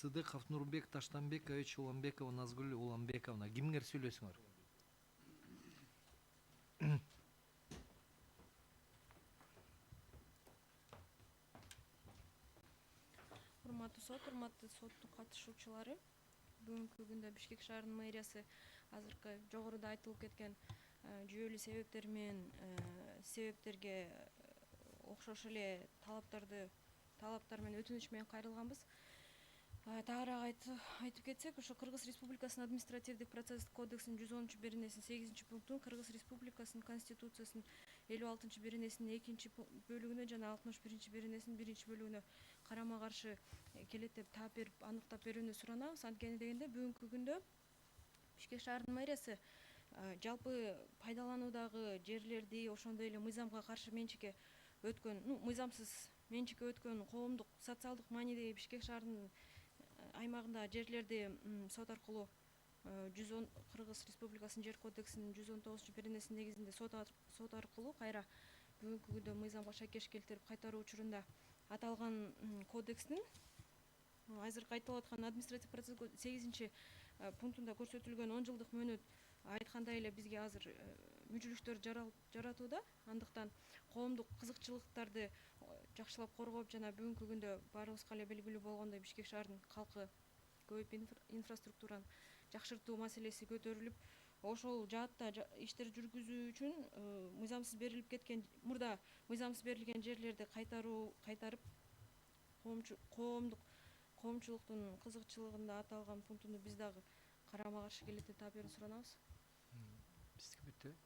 Сыдыков Нурбек Таштанбекович Уламбекова Назгүл Уламбековна. Кимгер сүйлөсүңөр? Урматтуу соттун катышуучулары, бүгүнкү күндө Бишкек шаарынын мэриясы азыркы жогоруда айтылып кеткен жүйөлүү себептер менен себептерге окшош эле талаптар менен өтүнүч менен кайрылганбыз. Тагыраак айтып кетсек, ошо Кыргыз Республикасынын административдик процесстик кодексинин 110 беренесинин 8 пунктун, Кыргыз Республикасынын Конституциясынын 56 беренесинин 2 бөлүгүнө жана 61 беренесинин 1 бөлүгүнө карама каршы келет деп таап берип, аныктап берүүнү суранабыз. Анткени дегенде бүгүнкү күндө Бишкек шаарынын мэриясы жалпы пайдалануудагы жерлерди, ошондой эле мыйзамга каршы менчикке өткөн, мыйзамсыз менчикке өткөн коомдук социалдык маанидеги Бишкек шаарынын аймагындагы жерлерди сот аркылуу Кыргыз Республикасынын жер кодексинин 119 беренесинин негизинде сот аркылуу кайра бүгүнкү күндө мыйзамга шайкеш келтирип кайтаруу учурунда аталган кодекстин азыркы айтылып аткан административдик процесс 8 пунктунда көрсөтүлгөн 10 жылдык мөөнөт айткандай эле бизге азыр мүжүлүштөр жаратууда. Андыктан коомдук кызыкчылыктарды жакшылап коргоп жана бүгүнкү күндө баарыбызга эле белгилүү болгондой Бишкек шаарынын калкы көбөйүп инфраструктураны жакшыртуу маселеси көтөрүлүп, ошол жаатта иштер жүргүзүү үчүн мыйзамсыз берилип кеткен, мурда мыйзамсыз берилген жерлерди кайтарып коомчулуктун кызыкчылыгында аталган пунктунду биз дагы карама каршы келет деп таап берүүнү суранабыз. Биздики бүттү.